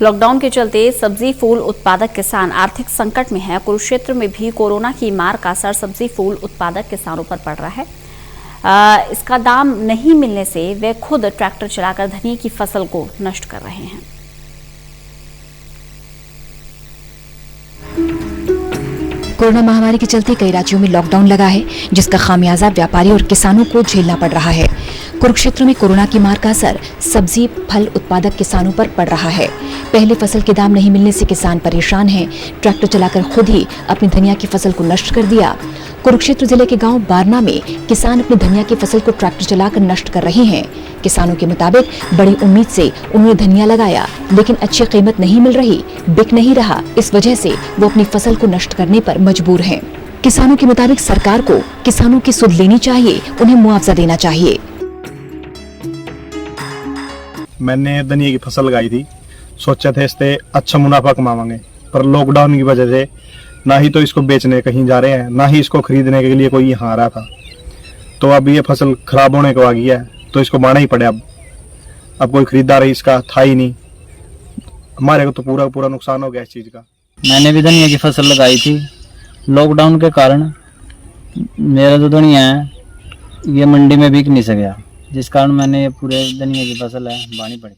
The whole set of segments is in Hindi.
लॉकडाउन के चलते सब्जी फूल उत्पादक किसान आर्थिक संकट में है। कुरुक्षेत्र में भी कोरोना की मार का असर सब्जी फूल उत्पादक किसानों पर पड़ रहा है। इसका दाम नहीं मिलने से वे खुद ट्रैक्टर चलाकर धनिया की फसल को नष्ट कर रहे हैं। कोरोना महामारी के चलते कई राज्यों में लॉकडाउन लगा है, जिसका खामियाजा व्यापारी और किसानों को झेलना पड़ रहा है। कुरुक्षेत्र में कोरोना की मार का असर सब्जी फल उत्पादक किसानों पर पड़ रहा है। पहले फसल के दाम नहीं मिलने से किसान परेशान हैं। ट्रैक्टर चलाकर खुद ही अपनी धनिया की फसल को नष्ट कर दिया। कुरुक्षेत्र जिले के गांव बारना में किसान अपनी धनिया की फसल को ट्रैक्टर चलाकर नष्ट कर रहे हैं। किसानों के मुताबिक बड़ी उम्मीद से उन्होंने धनिया लगाया, लेकिन अच्छी कीमत नहीं मिल रही, बिक नहीं रहा। इस वजह से वो अपनी फसल को नष्ट करने पर मजबूर हैं। किसानों के मुताबिक सरकार को किसानों की सुध लेनी चाहिए, उन्हें मुआवजा देना चाहिए। मैंने धनिया की फसल लगाई थी, सोचा था इससे अच्छा मुनाफा कमावांगे, पर लॉकडाउन की वजह से ना ही तो इसको बेचने कहीं जा रहे हैं, ना ही इसको खरीदने के लिए कोई यहाँ आ रहा था। तो अब ये फसल खराब होने को आ गई है, तो इसको बाना ही पड़े। अब कोई खरीदार इसका था ही नहीं। हमारे को तो पूरा नुकसान हो गया इस चीज का। मैंने भी धनिया की फसल लगाई थी। लॉकडाउन के कारण मेरा जो धनिया है ये मंडी में बिक नहीं सका, जिस कारण मैंने पूरे धनिया की फसल है बानी पड़ी।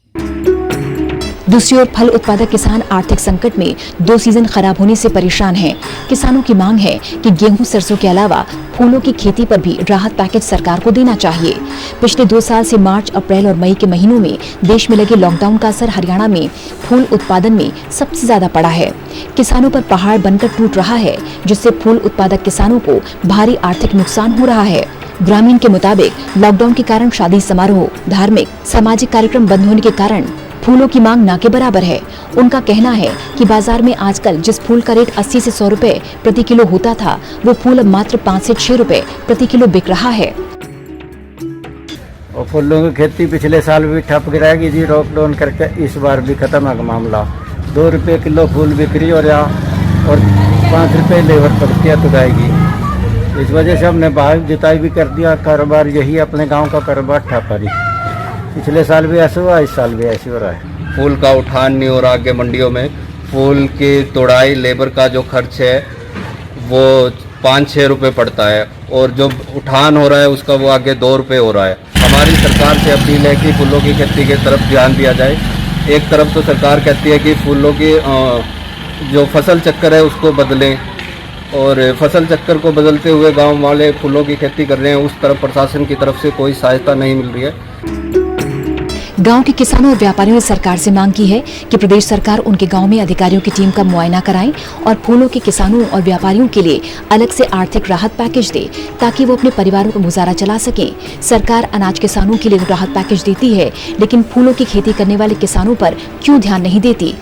दूसरी ओर फल उत्पादक किसान आर्थिक संकट में 2 सीजन खराब होने से परेशान हैं। किसानों की मांग है कि गेहूं सरसों के अलावा फूलों की खेती पर भी राहत पैकेज सरकार को देना चाहिए। पिछले 2 साल से मार्च, अप्रैल और मई के महीनों में देश में लगे लॉकडाउन का असर हरियाणा में फूल उत्पादन में सबसे ज्यादा पड़ा है। किसानों पर पहाड़ बनकर टूट रहा है, जिससे फूल उत्पादक किसानों को भारी आर्थिक नुकसान हो रहा है। ग्रामीण के मुताबिक लॉकडाउन के कारण शादी समारोह, धार्मिक सामाजिक कार्यक्रम बंद होने के कारण फूलों की मांग ना के बराबर है। उनका कहना है कि बाजार में आजकल जिस फूल का रेट 80 से 100 रुपए प्रति किलो होता था, वो फूल अब मात्र 5 से 6 रुपए प्रति किलो बिक रहा है। और फूलों की खेती पिछले साल भी ठप गिराएगी जी, लॉकडाउन करके इस बार भी खत्म है मामला। 2 रुपए किलो फूल बिक्री और 5 रुपए लेबर पड़ती है तुड़ाएगी। इस वजह से हमने बाहर जुताई भी कर दिया। कारोबार यही अपने गाँव का कारोबार ठप है। पिछले साल भी ऐसे हुआ, इस साल भी ऐसे हो रहा है। फूल का उठान नहीं हो रहा। आगे मंडियों में फूल की तोड़ाई लेबर का जो खर्च है वो 5-6 रुपये पड़ता है, और जो उठान हो रहा है उसका वो आगे 2 रुपये हो रहा है। हमारी सरकार से अपील है कि फूलों की खेती की तरफ ध्यान दिया जाए। एक तरफ तो सरकार कहती है कि फूलों की जो फसल चक्कर है उसको बदलें, और फसल चक्कर को बदलते हुए गाँव वाले फूलों की खेती कर रहे हैं, उस तरफ प्रशासन की तरफ से कोई सहायता नहीं मिल रही है। गांव के किसानों और व्यापारियों ने सरकार से मांग की है कि प्रदेश सरकार उनके गांव में अधिकारियों की टीम का मुआयना कराए और फूलों के किसानों और व्यापारियों के लिए अलग से आर्थिक राहत पैकेज दे, ताकि वो अपने परिवारों का गुजारा चला सकें। सरकार अनाज किसानों के लिए राहत पैकेज देती है, लेकिन फूलों की खेती करने वाले किसानों पर क्यों ध्यान नहीं देती?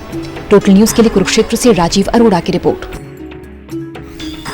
टोटल न्यूज के लिए कुरुक्षेत्र से राजीव अरोड़ा की रिपोर्ट।